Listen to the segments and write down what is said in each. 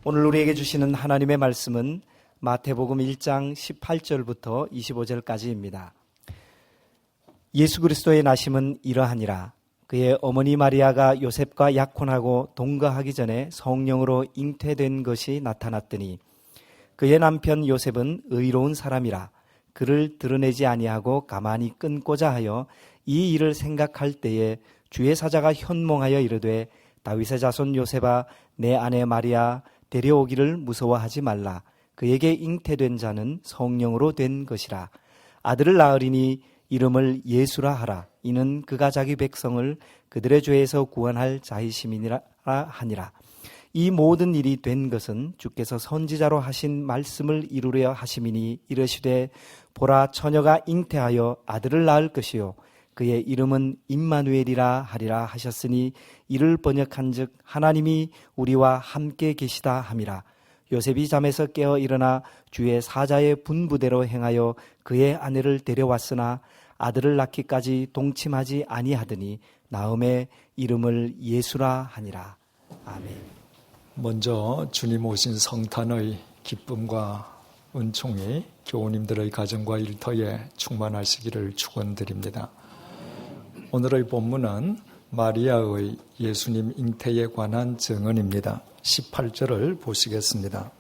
오늘 우리에게 주시는 하나님의 말씀은 마태복음 1장 18절부터 25절까지입니다. 예수 그리스도의 나심은 이러하니라. 그의 어머니 마리아가 요셉과 약혼하고 동거하기 전에 성령으로 잉태된 것이 나타났더니 그의 남편 요셉은 의로운 사람이라 그를 드러내지 아니하고 가만히 끊고자 하여 이 일을 생각할 때에 주의 사자가 현몽하여 이르되 다윗의 자손 요셉아 내 아내 마리아 데려오기를 무서워하지 말라. 그에게 잉태된 자는 성령으로 된 것이라. 아들을 낳으리니 이름을 예수라 하라. 이는 그가 자기 백성을 그들의 죄에서 구원할 자이심이니라 하니라. 이 모든 일이 된 것은 주께서 선지자로 하신 말씀을 이루려 하심이니 이르시되 보라 처녀가 잉태하여 아들을 낳을 것이요 그의 이름은 임마누엘이라 하리라 하셨으니 이를 번역한즉 하나님이 우리와 함께 계시다 함이라. 요셉이 잠에서 깨어 일어나 주의 사자의 분부대로 행하여 그의 아내를 데려왔으나 아들을 낳기까지 동침하지 아니하더니 나음의 이름을 예수라 하니라. 아멘. 먼저 주님 오신 성탄의 기쁨과 은총이 교우님들의 가정과 일터에 충만하시기를 축원드립니다. 오늘의 본문은 마리아의 예수님 잉태에 관한 증언입니다. 18절을 보시겠습니다.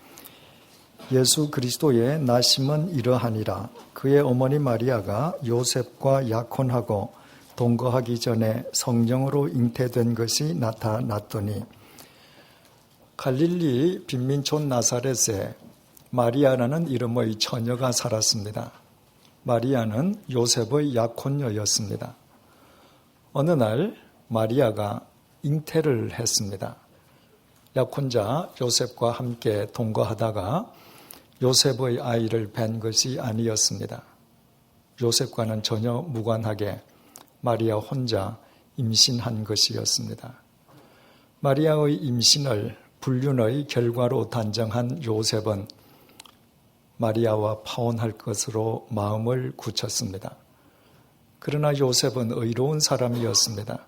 예수 그리스도의 나심은 이러하니라. 그의 어머니 마리아가 요셉과 약혼하고 동거하기 전에 성령으로 잉태된 것이 나타났더니 갈릴리 빈민촌 나사렛에 마리아라는 이름의 처녀가 살았습니다. 마리아는 요셉의 약혼녀였습니다. 어느 날 마리아가 잉태를 했습니다. 약혼자 요셉과 함께 동거하다가 요셉의 아이를 뵌 것이 아니었습니다. 요셉과는 전혀 무관하게 마리아 혼자 임신한 것이었습니다. 마리아의 임신을 불륜의 결과로 단정한 요셉은 마리아와 파혼할 것으로 마음을 굳혔습니다. 그러나 요셉은 의로운 사람이었습니다.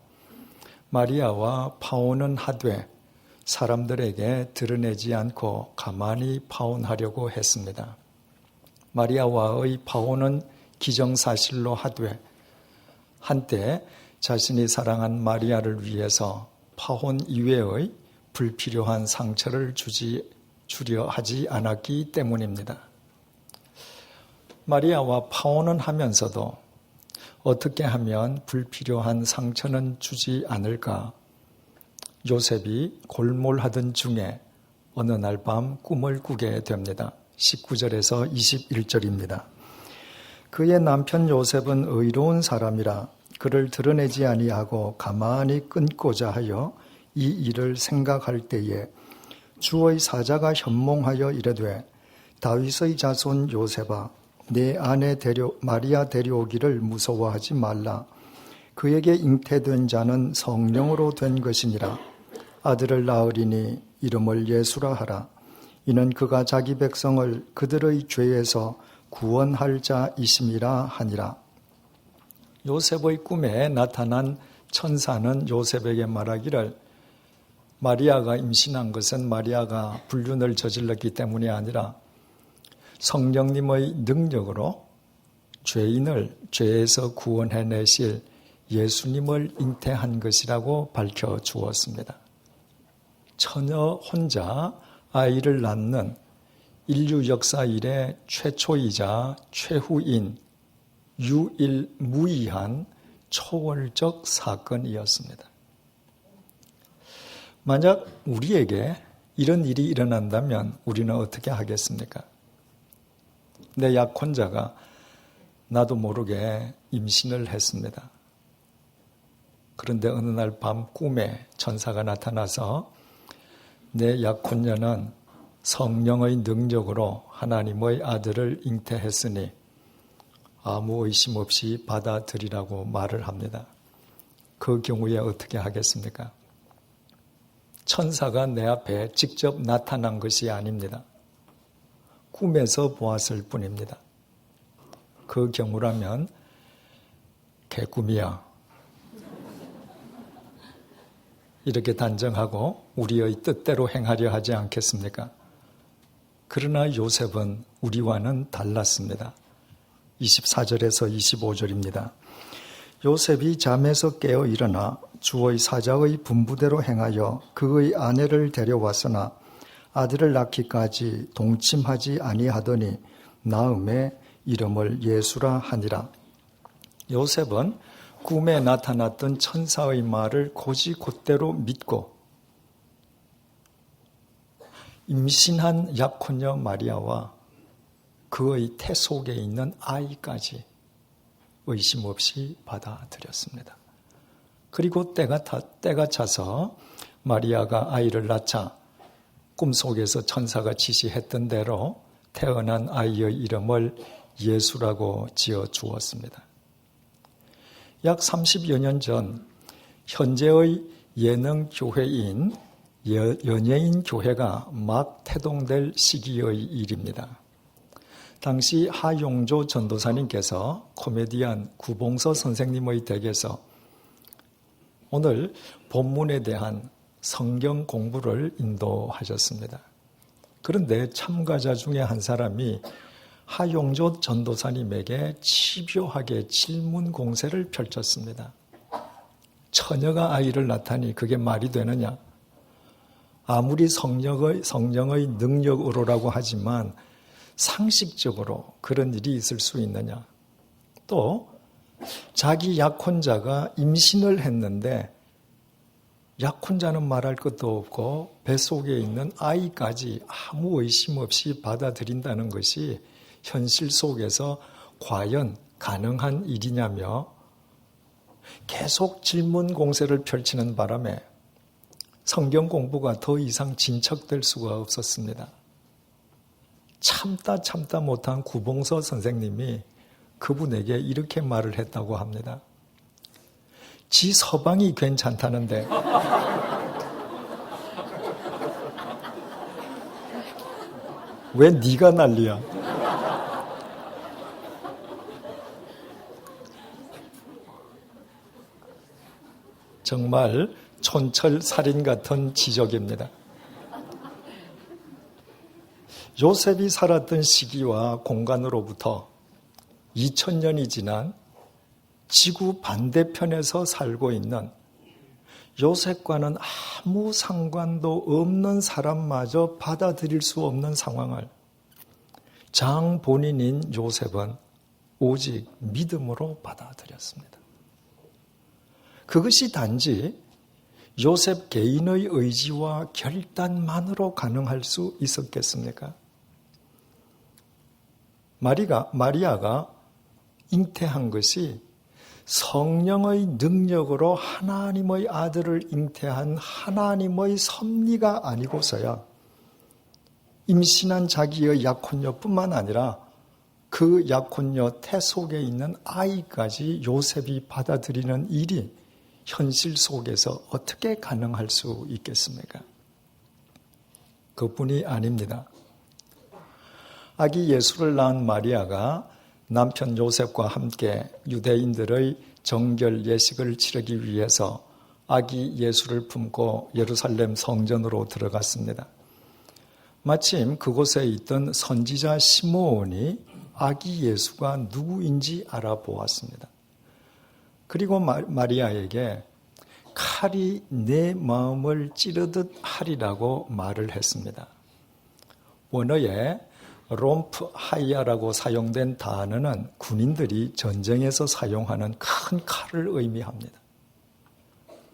마리아와 파혼은 하되 사람들에게 드러내지 않고 가만히 파혼하려고 했습니다. 마리아와의 파혼은 기정사실로 하되 한때 자신이 사랑한 마리아를 위해서 파혼 이외의 불필요한 상처를 주려 하지 않았기 때문입니다. 마리아와 파혼은 하면서도 어떻게 하면 불필요한 상처는 주지 않을까? 요셉이 골몰하던 중에 어느 날 밤 꿈을 꾸게 됩니다. 19절에서 21절입니다. 그의 남편 요셉은 의로운 사람이라 그를 드러내지 아니하고 가만히 끊고자 하여 이 일을 생각할 때에 주의 사자가 현몽하여 이르되 다윗의 자손 요셉아 내 아내 마리아 데려오기를 무서워하지 말라. 그에게 잉태된 자는 성령으로 된 것이니라. 아들을 낳으리니 이름을 예수라 하라. 이는 그가 자기 백성을 그들의 죄에서 구원할 자이심이라 하니라. 요셉의 꿈에 나타난 천사는 요셉에게 말하기를 마리아가 임신한 것은 마리아가 불륜을 저질렀기 때문이 아니라 성령님의 능력으로 죄인을 죄에서 구원해내실 예수님을 잉태한 것이라고 밝혀주었습니다. 처녀 혼자 아이를 낳는 인류 역사 이래 최초이자 최후인 유일무이한 초월적 사건이었습니다. 만약 우리에게 이런 일이 일어난다면 우리는 어떻게 하겠습니까? 내 약혼자가 나도 모르게 임신을 했습니다. 그런데 어느 날 밤 꿈에 천사가 나타나서 내 약혼녀는 성령의 능력으로 하나님의 아들을 잉태했으니 아무 의심 없이 받아들이라고 말을 합니다. 그 경우에 어떻게 하겠습니까? 천사가 내 앞에 직접 나타난 것이 아닙니다. 꿈에서 보았을 뿐입니다. 그 경우라면 개꿈이야. 이렇게 단정하고 우리의 뜻대로 행하려 하지 않겠습니까? 그러나 요셉은 우리와는 달랐습니다. 24절에서 25절입니다. 요셉이 잠에서 깨어 일어나 주의 사자의 분부대로 행하여 그의 아내를 데려왔으나 아들을 낳기까지 동침하지 아니하더니 나음에 이름을 예수라 하니라. 요셉은 꿈에 나타났던 천사의 말을 곧이곧대로 믿고 임신한 약혼녀 마리아와 그의 태 속에 있는 아이까지 의심 없이 받아들였습니다. 그리고 때가 차서 마리아가 아이를 낳자 꿈속에서 천사가 지시했던 대로 태어난 아이의 이름을 예수라고 지어 주었습니다. 약 30여 년 전 현재의 예능 교회인 연예인 교회가 막 태동될 시기의 일입니다. 당시 하용조 전도사님께서 코미디언 구봉서 선생님의 댁에서 오늘 본문에 대한 성경 공부를 인도하셨습니다. 그런데 참가자 중에 한 사람이 하용조 전도사님에게 집요하게 질문 공세를 펼쳤습니다. 처녀가 아이를 낳다니 그게 말이 되느냐? 아무리 성령의 능력으로라고 하지만 상식적으로 그런 일이 있을 수 있느냐? 또 자기 약혼자가 임신을 했는데 약혼자는 말할 것도 없고 뱃속에 있는 아이까지 아무 의심 없이 받아들인다는 것이 현실 속에서 과연 가능한 일이냐며 계속 질문 공세를 펼치는 바람에 성경 공부가 더 이상 진척될 수가 없었습니다. 참다 못한 구봉서 선생님이 그분에게 이렇게 말을 했다고 합니다. 지 서방이 괜찮다는데 왜 네가 난리야? 정말 촌철살인 같은 지적입니다. 요셉이 살았던 시기와 공간으로부터 2000년이 지난 지구 반대편에서 살고 있는 요셉과는 아무 상관도 없는 사람마저 받아들일 수 없는 상황을 장 본인인 요셉은 오직 믿음으로 받아들였습니다. 그것이 단지 요셉 개인의 의지와 결단만으로 가능할 수 있었겠습니까? 마리아가 잉태한 것이 성령의 능력으로 하나님의 아들을 잉태한 하나님의 섭리가 아니고서야 임신한 자기의 약혼녀뿐만 아니라 그 약혼녀 태 속에 있는 아이까지 요셉이 받아들이는 일이 현실 속에서 어떻게 가능할 수 있겠습니까? 그뿐이 아닙니다. 아기 예수를 낳은 마리아가 남편 요셉과 함께 유대인들의 정결 예식을 치르기 위해서 아기 예수를 품고 예루살렘 성전으로 들어갔습니다. 마침 그곳에 있던 선지자 시므온이 아기 예수가 누구인지 알아보았습니다. 그리고 마리아에게 칼이 내 마음을 찌르듯 하리라고 말을 했습니다. 원어에 롬프 하이아라고 사용된 단어는 군인들이 전쟁에서 사용하는 큰 칼을 의미합니다.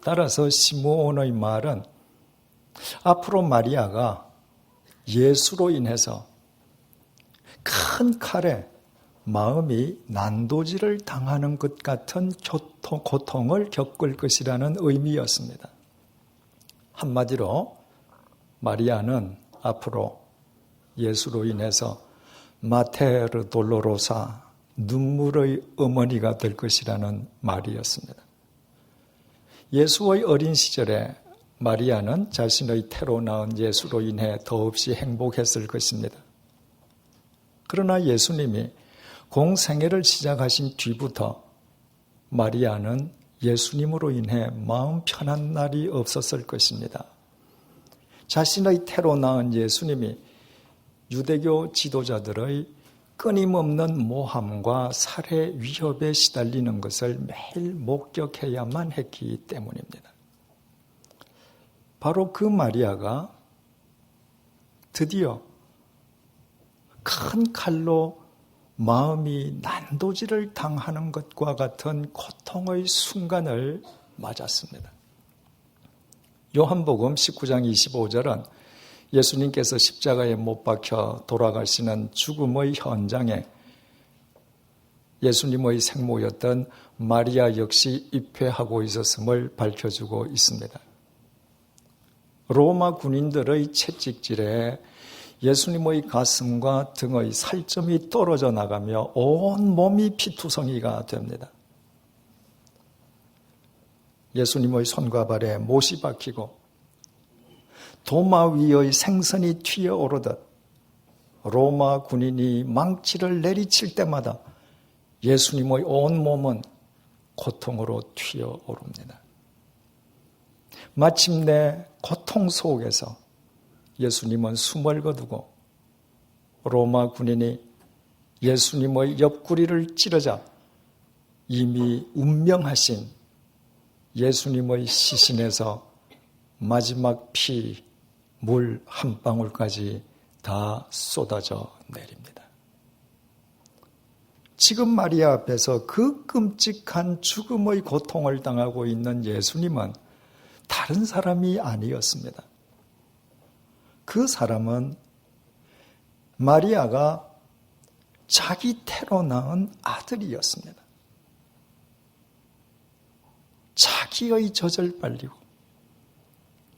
따라서 시므온의 말은 앞으로 마리아가 예수로 인해서 큰 칼에 마음이 난도질을 당하는 것 같은 고통을 겪을 것이라는 의미였습니다. 한마디로 마리아는 앞으로 예수로 인해서 마테르 돌로로사, 눈물의 어머니가 될 것이라는 말이었습니다. 예수의 어린 시절에 마리아는 자신의 태로 낳은 예수로 인해 더없이 행복했을 것입니다. 그러나 예수님이 공생애를 시작하신 뒤부터 마리아는 예수님으로 인해 마음 편한 날이 없었을 것입니다. 자신의 태로 낳은 예수님이 유대교 지도자들의 끊임없는 모함과 살해 위협에 시달리는 것을 매일 목격해야만 했기 때문입니다. 바로 그 마리아가 드디어 큰 칼로 마음이 난도질을 당하는 것과 같은 고통의 순간을 맞았습니다. 요한복음 19장 25절은 예수님께서 십자가에 못 박혀 돌아가시는 죽음의 현장에 예수님의 생모였던 마리아 역시 입회하고 있었음을 밝혀주고 있습니다. 로마 군인들의 채찍질에 예수님의 가슴과 등의 살점이 떨어져 나가며 온 몸이 피투성이가 됩니다. 예수님의 손과 발에 못이 박히고 도마 위의 생선이 튀어오르듯 로마 군인이 망치를 내리칠 때마다 예수님의 온 몸은 고통으로 튀어오릅니다. 마침내 고통 속에서 예수님은 숨을 거두고 로마 군인이 예수님의 옆구리를 찌르자 이미 운명하신 예수님의 시신에서 마지막 피, 물 한 방울까지 다 쏟아져 내립니다. 지금 마리아 앞에서 그 끔찍한 죽음의 고통을 당하고 있는 예수님은 다른 사람이 아니었습니다. 그 사람은 마리아가 자기 태로 낳은 아들이었습니다. 자기의 젖을 빨리고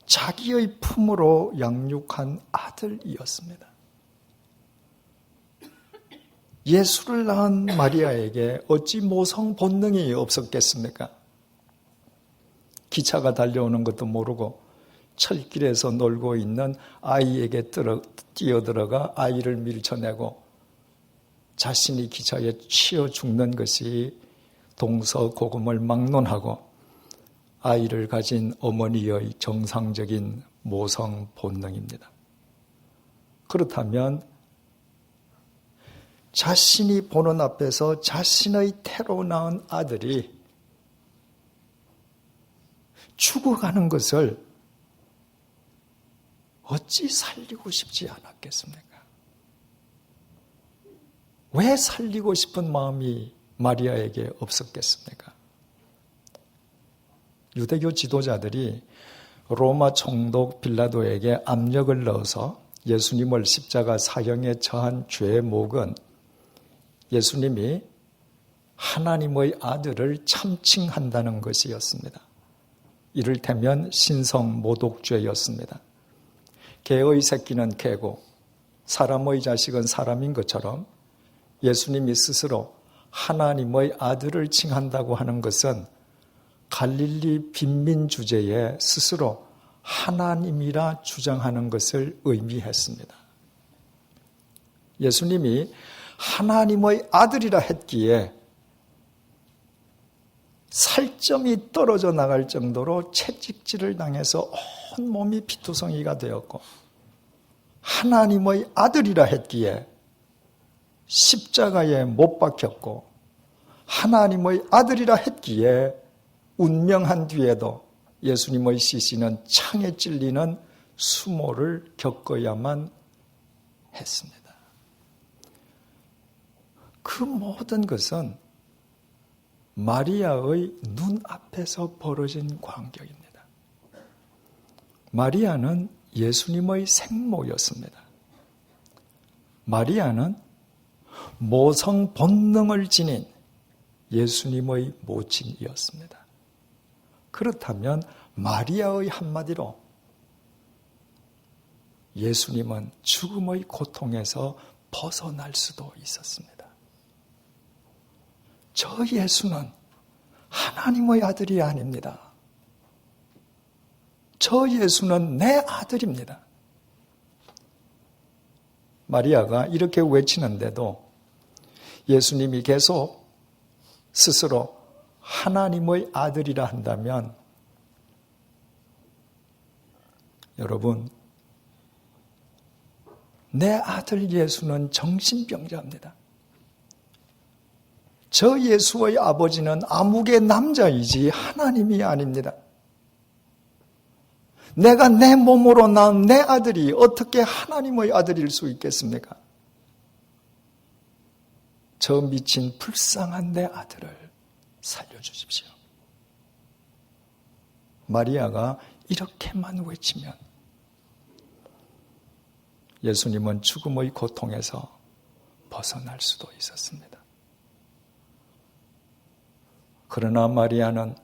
자기의 품으로 양육한 아들이었습니다. 예수를 낳은 마리아에게 어찌 모성 본능이 없었겠습니까? 기차가 달려오는 것도 모르고 철길에서 놀고 있는 아이에게 뛰어들어가 아이를 밀쳐내고 자신이 기차에 치여 죽는 것이 동서고금을 막론하고 아이를 가진 어머니의 정상적인 모성 본능입니다. 그렇다면 자신이 보는 앞에서 자신의 태로 낳은 아들이 죽어가는 것을 어찌 살리고 싶지 않았겠습니까? 왜 살리고 싶은 마음이 마리아에게 없었겠습니까? 유대교 지도자들이 로마 총독 빌라도에게 압력을 넣어서 예수님을 십자가 사형에 처한 죄목은 예수님이 하나님의 아들을 참칭한다는 것이었습니다. 이를테면 신성모독죄였습니다. 개의 새끼는 개고 사람의 자식은 사람인 것처럼 예수님이 스스로 하나님의 아들을 칭한다고 하는 것은 갈릴리 빈민 주제에 스스로 하나님이라 주장하는 것을 의미했습니다. 예수님이 하나님의 아들이라 했기에 살점이 떨어져 나갈 정도로 채찍질을 당해서 온몸이 피투성이가 되었고 하나님의 아들이라 했기에 십자가에 못 박혔고 하나님의 아들이라 했기에 운명한 뒤에도 예수님의 시신은 창에 찔리는 수모를 겪어야만 했습니다. 그 모든 것은 마리아의 눈앞에서 벌어진 광경입니다. 마리아는 예수님의 생모였습니다. 마리아는 모성 본능을 지닌 예수님의 모친이었습니다. 그렇다면 마리아의 한마디로 예수님은 죽음의 고통에서 벗어날 수도 있었습니다. 저 예수는 하나님의 아들이 아닙니다. 저 예수는 내 아들입니다. 마리아가 이렇게 외치는데도 예수님이 계속 스스로 하나님의 아들이라 한다면 여러분, 내 아들 예수는 정신병자입니다. 저 예수의 아버지는 암흑의 남자이지 하나님이 아닙니다. 내가 내 몸으로 낳은 내 아들이 어떻게 하나님의 아들일 수 있겠습니까? 저 미친 불쌍한 내 아들을 살려주십시오. 마리아가 이렇게만 외치면 예수님은 죽음의 고통에서 벗어날 수도 있었습니다. 그러나 마리아는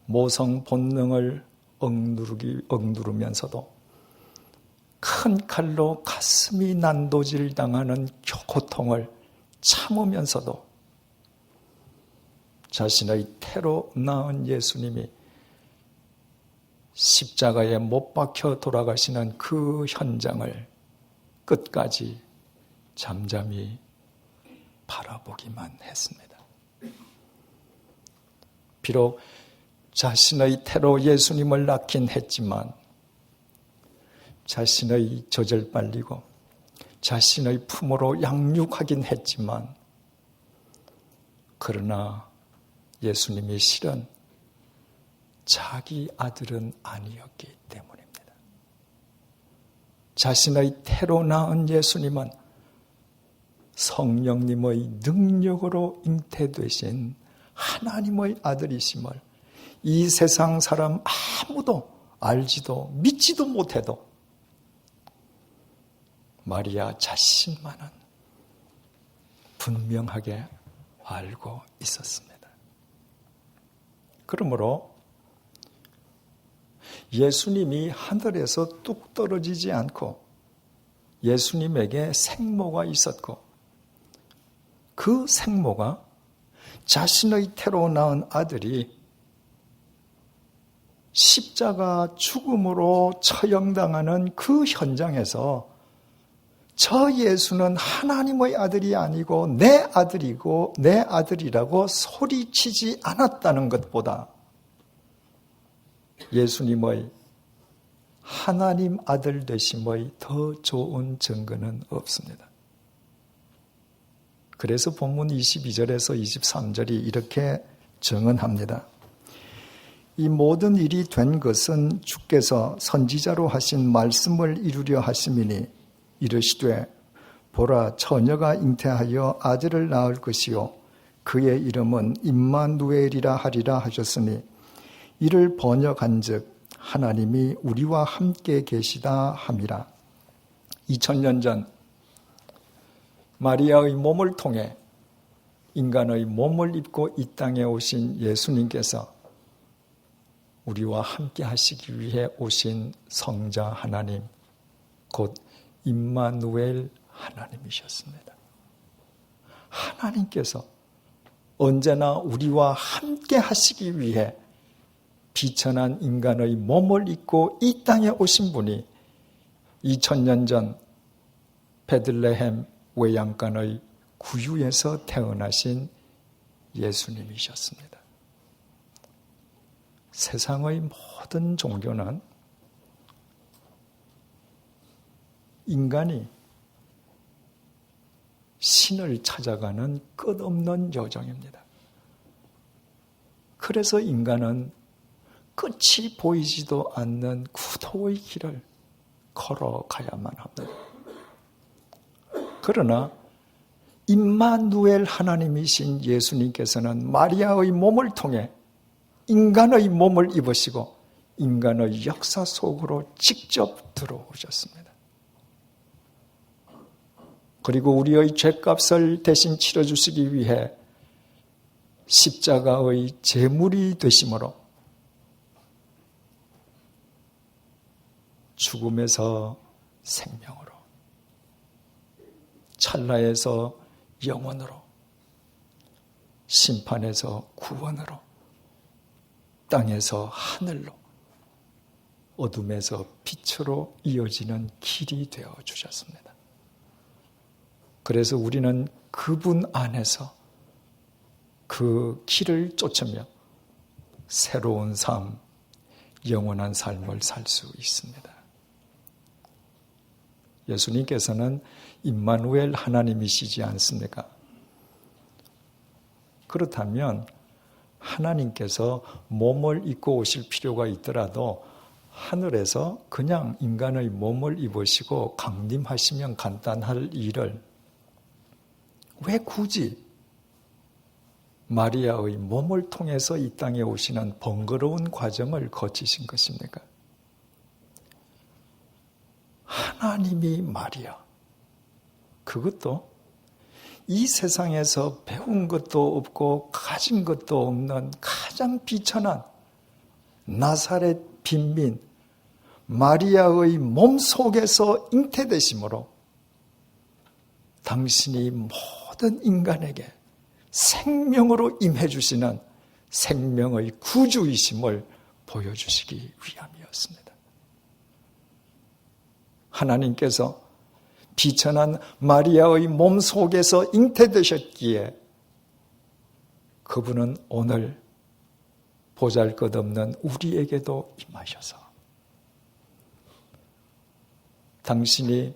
모성 본능을 억누르면서도 큰 칼로 가슴이 난도질 당하는 고통을 참으면서도 자신의 태로 낳은 예수님이 십자가에 못 박혀 돌아가시는 그 현장을 끝까지 잠잠히 바라보기만 했습니다. 비록 자신의 태로 예수님을 낳긴 했지만 자신의 젖을 빨리고 자신의 품으로 양육하긴 했지만 그러나 예수님이 실은 자기 아들은 아니었기 때문입니다. 자신의 태로 낳은 예수님은 성령님의 능력으로 잉태되신 하나님의 아들이심을 이 세상 사람 아무도 알지도 믿지도 못해도 마리아 자신만은 분명하게 알고 있었습니다. 그러므로 예수님이 하늘에서 뚝 떨어지지 않고 예수님에게 생모가 있었고 그 생모가 자신의 태로 낳은 아들이 십자가 죽음으로 처형당하는 그 현장에서 저 예수는 하나님의 아들이 아니고 내 아들이고 내 아들이라고 소리치지 않았다는 것보다 예수님의 하나님 아들 되심의 더 좋은 증거는 없습니다. 그래서 본문 22절에서 23절이 이렇게 증언합니다. 이 모든 일이 된 것은 주께서 선지자로 하신 말씀을 이루려 하심이니 이르시되 보라 처녀가 잉태하여 아들을 낳을 것이요 그의 이름은 임마누엘이라 하리라 하셨으니 이를 번역한즉 하나님이 우리와 함께 계시다 함이라. 2000년 전 마리아의 몸을 통해 인간의 몸을 입고 이 땅에 오신 예수님께서 우리와 함께 하시기 위해 오신 성자 하나님, 곧 임마누엘 하나님이셨습니다. 하나님께서 언제나 우리와 함께 하시기 위해 비천한 인간의 몸을 입고 이 땅에 오신 분이 2000년 전 베들레헴 외양간의 구유에서 태어나신 예수님이셨습니다. 세상의 모든 종교는 인간이 신을 찾아가는 끝없는 여정입니다. 그래서 인간은 끝이 보이지도 않는 구도의 길을 걸어가야만 합니다. 그러나 임마누엘 하나님이신 예수님께서는 마리아의 몸을 통해 인간의 몸을 입으시고 인간의 역사 속으로 직접 들어오셨습니다. 그리고 우리의 죄값을 대신 치러주시기 위해 십자가의 제물이 되심으로 죽음에서 생명으로, 찰나에서 영원으로, 심판에서 구원으로, 땅에서 하늘로, 어둠에서 빛으로 이어지는 길이 되어 주셨습니다. 그래서 우리는 그분 안에서 그 길을 쫓으며 새로운 삶, 영원한 삶을 살 수 있습니다. 예수님께서는 임마누엘 하나님이시지 않습니까? 그렇다면 하나님께서 몸을 입고 오실 필요가 있더라도 하늘에서 그냥 인간의 몸을 입으시고 강림하시면 간단할 일을 왜 굳이 마리아의 몸을 통해서 이 땅에 오시는 번거로운 과정을 거치신 것입니까? 하나님이 마리아, 그것도 이 세상에서 배운 것도 없고 가진 것도 없는 가장 비천한 나사렛 빈민 마리아의 몸 속에서 잉태되심으로 당신이 모든 인간에게 생명으로 임해주시는 생명의 구주이심을 보여주시기 위함이었습니다. 하나님께서 비천한 마리아의 몸 속에서 잉태되셨기에 그분은 오늘 보잘것없는 우리에게도 임하셔서 당신이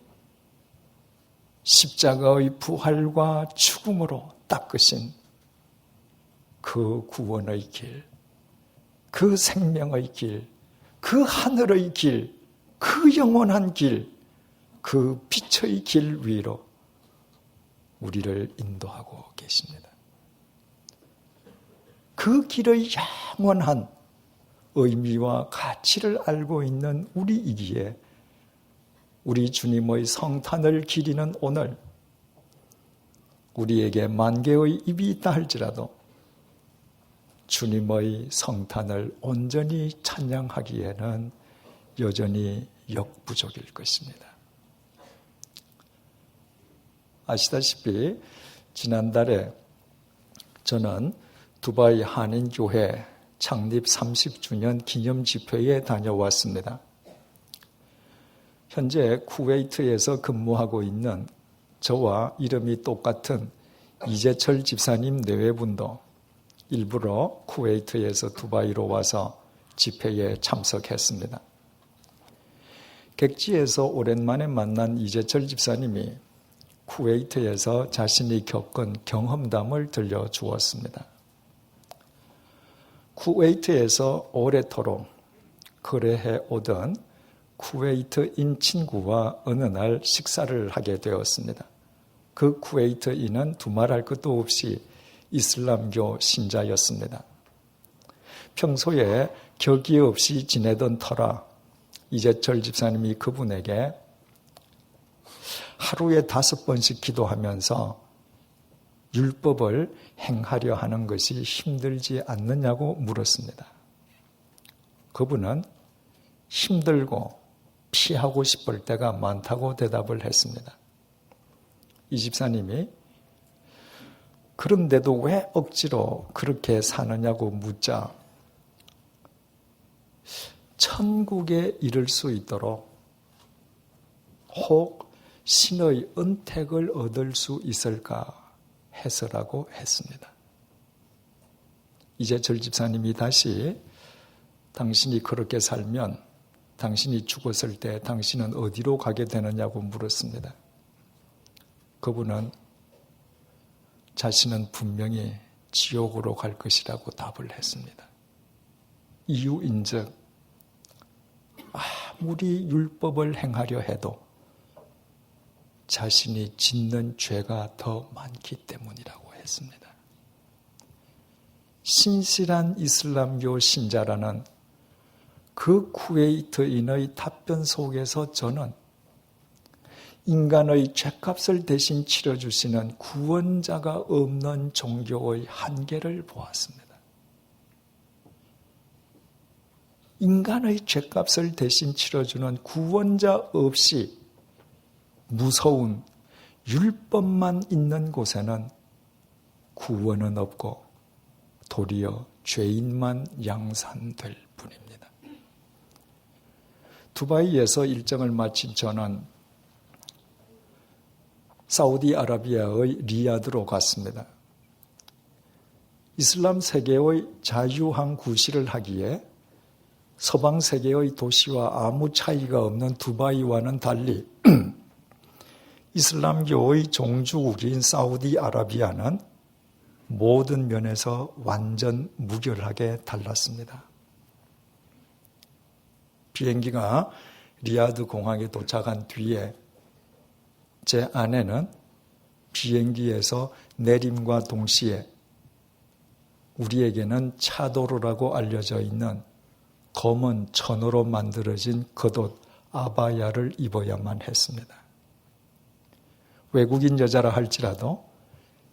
십자가의 부활과 죽음으로 닦으신 그 구원의 길, 그 생명의 길, 그 하늘의 길, 그 영원한 길, 그 빛의 길 위로 우리를 인도하고 계십니다. 그 길의 영원한 의미와 가치를 알고 있는 우리이기에 우리 주님의 성탄을 기리는 오늘 우리에게 만 개의 입이 있다 할지라도 주님의 성탄을 온전히 찬양하기에는 여전히 역부족일 것입니다. 아시다시피 지난달에 저는 두바이 한인교회 창립 30주년 기념 집회에 다녀왔습니다. 현재 쿠웨이트에서 근무하고 있는 저와 이름이 똑같은 이재철 집사님 내외분도 일부러 쿠웨이트에서 두바이로 와서 집회에 참석했습니다. 객지에서 오랜만에 만난 이재철 집사님이 쿠웨이트에서 자신이 겪은 경험담을 들려주었습니다. 쿠웨이트에서 오래도록 거래해 오던 쿠웨이트인 친구와 어느 날 식사를 하게 되었습니다. 그 쿠웨이트인은 두말할 것도 없이 이슬람교 신자였습니다. 평소에 격이 없이 지내던 터라 이재철 집사님이 그분에게 하루에 5번씩 기도하면서 율법을 행하려 하는 것이 힘들지 않느냐고 물었습니다. 그분은 힘들고 피하고 싶을 때가 많다고 대답을 했습니다. 이 집사님이 그런데도 왜 억지로 그렇게 사느냐고 묻자 천국에 이를 수 있도록 혹 신의 은택을 얻을 수 있을까 해서라고 했습니다. 이재철 집사님이 다시 당신이 그렇게 살면 당신이 죽었을 때 당신은 어디로 가게 되느냐고 물었습니다. 그분은 자신은 분명히 지옥으로 갈 것이라고 답을 했습니다. 이유인즉 아무리 율법을 행하려 해도 자신이 짓는 죄가 더 많기 때문이라고 했습니다. 신실한 이슬람교 신자라는 그 쿠웨이트인의 답변 속에서 저는 인간의 죄값을 대신 치러주시는 구원자가 없는 종교의 한계를 보았습니다. 인간의 죄값을 대신 치러주는 구원자 없이 무서운 율법만 있는 곳에는 구원은 없고 도리어 죄인만 양산될 뿐입니다. 두바이에서 일정을 마친 저는 사우디아라비아의 리야드로 갔습니다. 이슬람 세계의 자유한 구실을 하기에 서방 세계의 도시와 아무 차이가 없는 두바이와는 달리 이슬람교의 종주국인 사우디아라비아는 모든 면에서 완전 무결하게 달랐습니다. 비행기가 리야드 공항에 도착한 뒤에 제 아내는 비행기에서 내림과 동시에 우리에게는 차도르라고 알려져 있는 검은 천으로 만들어진 겉옷 아바야를 입어야만 했습니다. 외국인 여자라 할지라도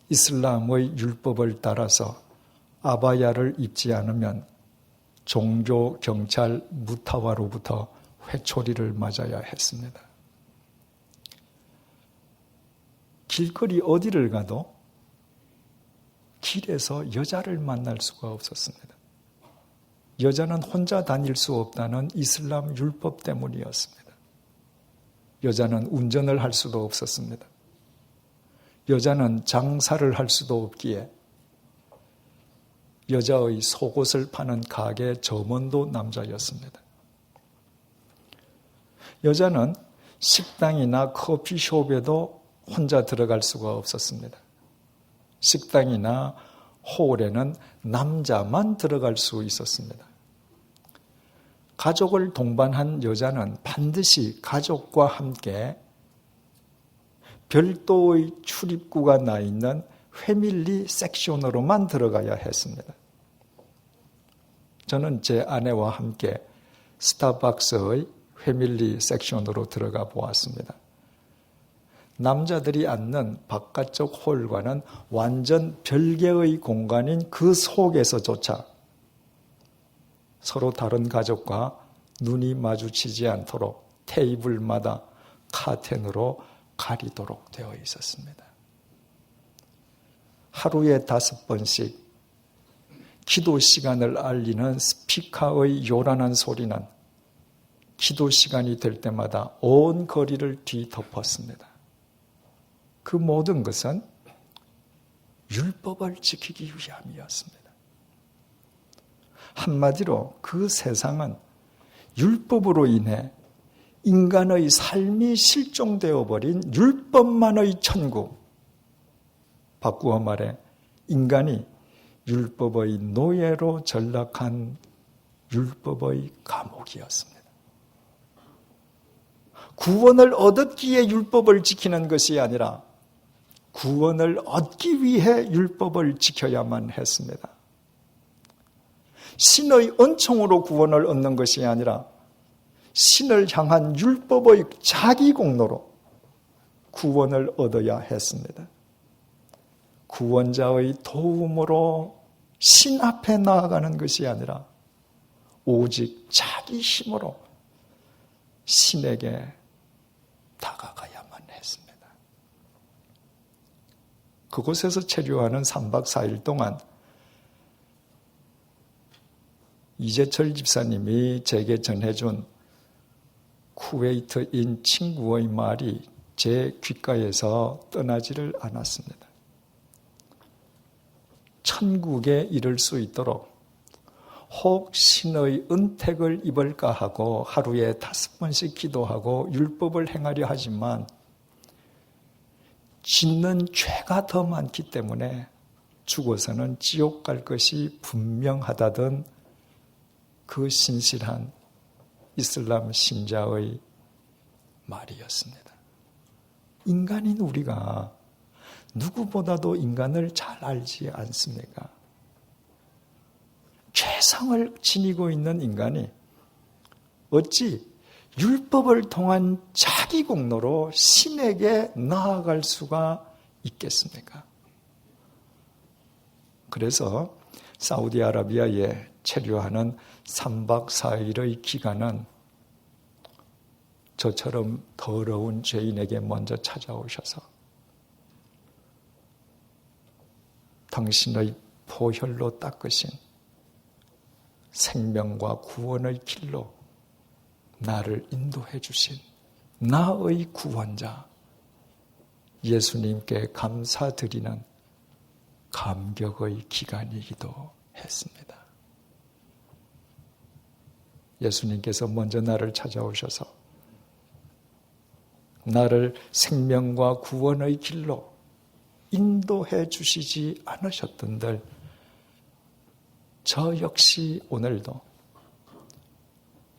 이슬람의 율법을 따라서 아바야를 입지 않으면 종교 경찰 무타와로부터 회초리를 맞아야 했습니다. 길거리 어디를 가도 길에서 여자를 만날 수가 없었습니다. 여자는 혼자 다닐 수 없다는 이슬람 율법 때문이었습니다. 여자는 운전을 할 수도 없었습니다. 여자는 장사를 할 수도 없기에 여자의 속옷을 파는 가게 점원도 남자였습니다. 여자는 식당이나 커피숍에도 혼자 들어갈 수가 없었습니다. 식당이나 홀에는 남자만 들어갈 수 있었습니다. 가족을 동반한 여자는 반드시 가족과 함께 별도의 출입구가 나 있는 패밀리 섹션으로만 들어가야 했습니다. 저는 제 아내와 함께 스타벅스의 패밀리 섹션으로 들어가 보았습니다. 남자들이 앉는 바깥쪽 홀과는 완전 별개의 공간인 그 속에서조차 서로 다른 가족과 눈이 마주치지 않도록 테이블마다 카텐으로 가리도록 되어 있었습니다. 하루에 5번씩 기도 시간을 알리는 스피커의 요란한 소리는 기도 시간이 될 때마다 온 거리를 뒤덮었습니다. 그 모든 것은 율법을 지키기 위함이었습니다. 한마디로 그 세상은 율법으로 인해 인간의 삶이 실종되어 버린 율법만의 천국, 바꾸어 말해 인간이 율법의 노예로 전락한 율법의 감옥이었습니다. 구원을 얻었기에 율법을 지키는 것이 아니라 구원을 얻기 위해 율법을 지켜야만 했습니다. 신의 은총으로 구원을 얻는 것이 아니라 신을 향한 율법의 자기 공로로 구원을 얻어야 했습니다. 구원자의 도움으로 신 앞에 나아가는 것이 아니라 오직 자기 힘으로 신에게 다가가야만 했습니다. 그곳에서 체류하는 3박 4일 동안 이재철 집사님이 제게 전해준 쿠웨이트인 친구의 말이 제 귓가에서 떠나지를 않았습니다. 천국에 이를 수 있도록 혹 신의 은택을 입을까 하고 하루에 5번씩 기도하고 율법을 행하려 하지만 짓는 죄가 더 많기 때문에 죽어서는 지옥 갈 것이 분명하다던 그 신실한 이슬람 신자의 말이었습니다. 인간인 우리가 누구보다도 인간을 잘 알지 않습니까? 죄성을 지니고 있는 인간이 어찌 율법을 통한 자기 공로로 신에게 나아갈 수가 있겠습니까? 그래서 사우디아라비아에 체류하는 3박 4일의 기간은 저처럼 더러운 죄인에게 먼저 찾아오셔서 당신의 보혈로 닦으신 생명과 구원의 길로 나를 인도해 주신 나의 구원자 예수님께 감사드리는 감격의 기간이기도 했습니다. 예수님께서 먼저 나를 찾아오셔서 나를 생명과 구원의 길로 인도해 주시지 않으셨던들 저 역시 오늘도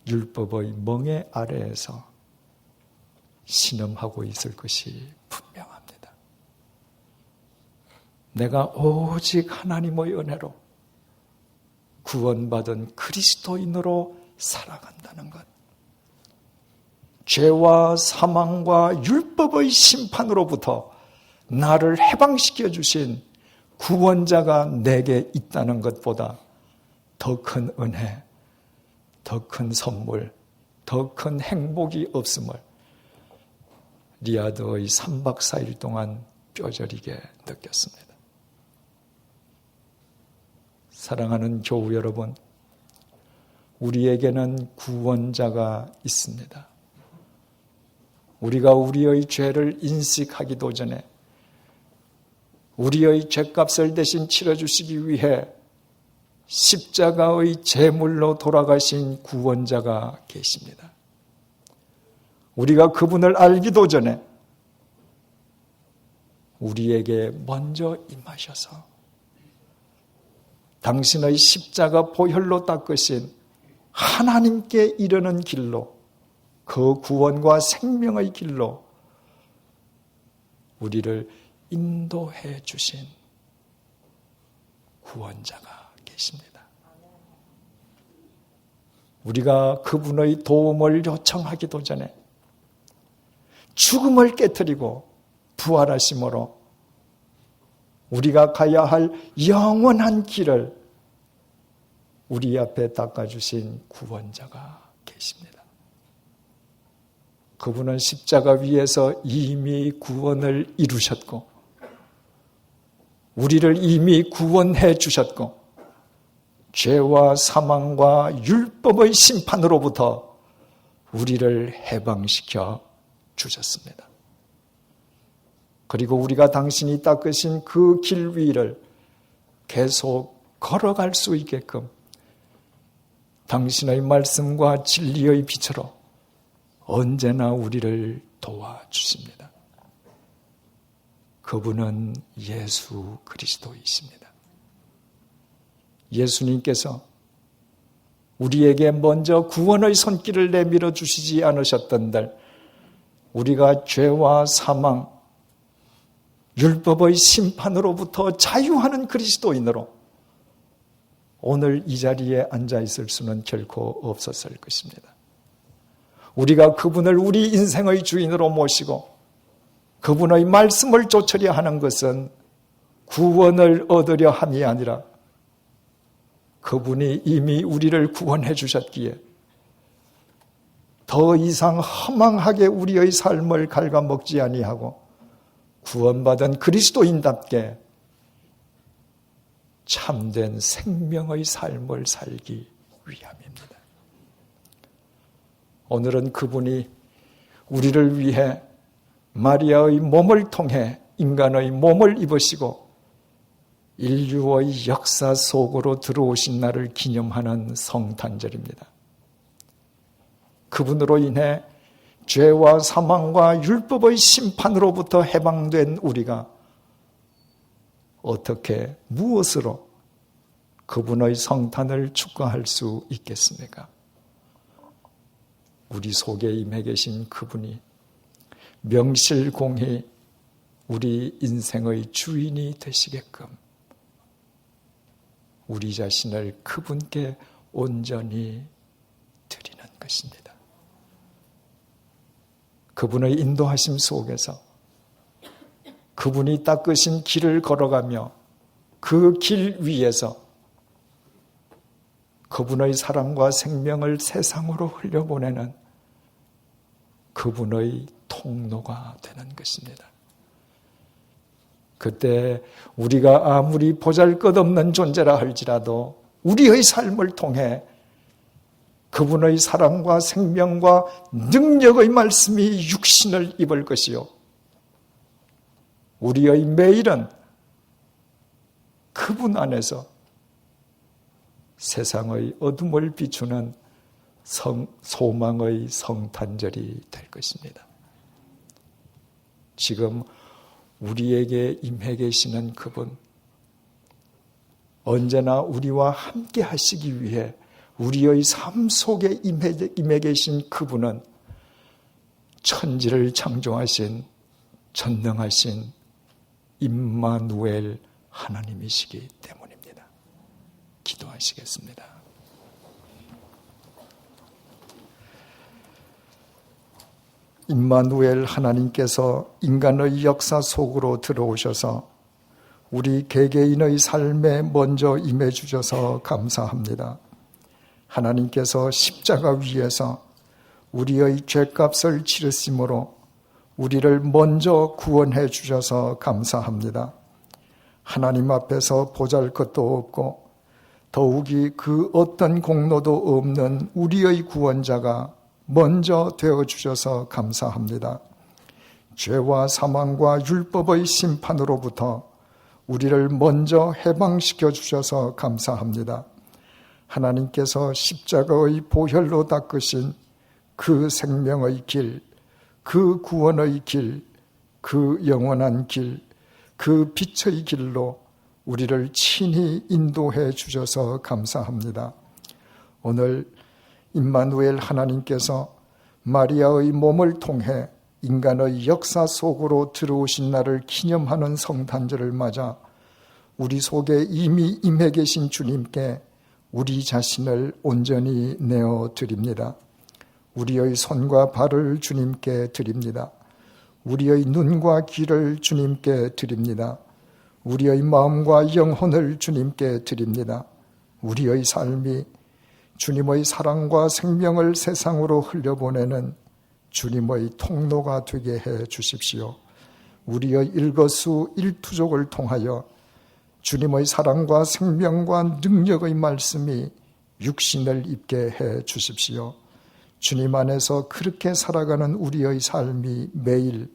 율법의 멍에 아래에서 신음하고 있을 것이 분명합니다. 내가 오직 하나님의 은혜로 구원받은 그리스도인으로 살아간다는 것, 죄와 사망과 율법의 심판으로부터 나를 해방시켜 주신 구원자가 내게 있다는 것보다 더 큰 은혜, 더 큰 선물, 더 큰 행복이 없음을 리야드의 3박 4일 동안 뼈저리게 느꼈습니다. 사랑하는 교우 여러분, 우리에게는 구원자가 있습니다. 우리가 우리의 죄를 인식하기도 전에 우리의 죄값을 대신 치러주시기 위해 십자가의 제물로 돌아가신 구원자가 계십니다. 우리가 그분을 알기도 전에 우리에게 먼저 임하셔서 당신의 십자가 보혈로 닦으신 하나님께 이르는 길로, 그 구원과 생명의 길로 우리를 인도해 주신 구원자가 계십니다. 우리가 그분의 도움을 요청하기도 전에 죽음을 깨뜨리고 부활하심으로 우리가 가야 할 영원한 길을 우리 앞에 닦아주신 구원자가 계십니다. 그분은 십자가 위에서 이미 구원을 이루셨고 우리를 이미 구원해 주셨고 죄와 사망과 율법의 심판으로부터 우리를 해방시켜 주셨습니다. 그리고 우리가 당신이 닦으신 그 길 위를 계속 걸어갈 수 있게끔 당신의 말씀과 진리의 빛으로 언제나 우리를 도와주십니다. 그분은 예수 그리스도이십니다. 예수님께서 우리에게 먼저 구원의 손길을 내밀어 주시지 않으셨던들 우리가 죄와 사망, 율법의 심판으로부터 자유하는 그리스도인으로 오늘 이 자리에 앉아 있을 수는 결코 없었을 것입니다. 우리가 그분을 우리 인생의 주인으로 모시고 그분의 말씀을 쫓으려 하는 것은 구원을 얻으려 함이 아니라 그분이 이미 우리를 구원해 주셨기에 더 이상 허망하게 우리의 삶을 갉아먹지 아니하고 구원받은 그리스도인답게 참된 생명의 삶을 살기 위함입니다. 오늘은 그분이 우리를 위해 마리아의 몸을 통해 인간의 몸을 입으시고 인류의 역사 속으로 들어오신 날을 기념하는 성탄절입니다. 그분으로 인해 죄와 사망과 율법의 심판으로부터 해방된 우리가 어떻게 무엇으로 그분의 성탄을 축하할 수 있겠습니까? 우리 속에 임해 계신 그분이 명실공히 우리 인생의 주인이 되시게끔 우리 자신을 그분께 온전히 드리는 것입니다. 그분의 인도하심 속에서 그분이 닦으신 길을 걸어가며 그 길 위에서 그분의 사랑과 생명을 세상으로 흘려보내는 그분의 통로가 되는 것입니다. 그때 우리가 아무리 보잘것없는 존재라 할지라도 우리의 삶을 통해 그분의 사랑과 생명과 능력의 말씀이 육신을 입을 것이요 우리의 매일은 그분 안에서 세상의 어둠을 비추는 소망의 성탄절이 될 것입니다. 지금 우리에게 임해 계시는 그분, 언제나 우리와 함께 하시기 위해 우리의 삶 속에 임해 계신 그분은 천지를 창조하신 전능하신 임마누엘 하나님이시기 때문입니다. 기도하시겠습니다. 임마누엘 하나님께서 인간의 역사 속으로 들어오셔서 우리 개개인의 삶에 먼저 임해 주셔서 감사합니다. 하나님께서 십자가 위에서 우리의 죄값을 치르심으로 우리를 먼저 구원해 주셔서 감사합니다. 하나님 앞에서 보잘것도 없고 더욱이 그 어떤 공로도 없는 우리의 구원자가 먼저 되어주셔서 감사합니다. 죄와 사망과 율법의 심판으로부터 우리를 먼저 해방시켜 주셔서 감사합니다. 하나님께서 십자가의 보혈로 닦으신 그 생명의 길, 그 구원의 길, 그 영원한 길, 그 빛의 길로 우리를 친히 인도해 주셔서 감사합니다. 오늘 임마누엘 하나님께서 마리아의 몸을 통해 인간의 역사 속으로 들어오신 날을 기념하는 성탄절을 맞아 우리 속에 이미 임해 계신 주님께 우리 자신을 온전히 내어드립니다. 우리의 손과 발을 주님께 드립니다. 우리의 눈과 귀를 주님께 드립니다. 우리의 마음과 영혼을 주님께 드립니다. 우리의 삶이 주님의 사랑과 생명을 세상으로 흘려보내는 주님의 통로가 되게 해 주십시오. 우리의 일거수일투족을 통하여 주님의 사랑과 생명과 능력의 말씀이 육신을 입게 해 주십시오. 주님 안에서 그렇게 살아가는 우리의 삶이 매일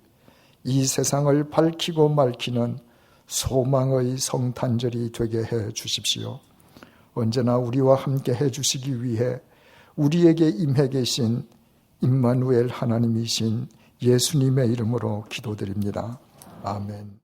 이 세상을 밝히고 맑히는 소망의 성탄절이 되게 해 주십시오. 언제나 우리와 함께 해 주시기 위해 우리에게 임해 계신 임마누엘 하나님이신 예수님의 이름으로 기도드립니다. 아멘.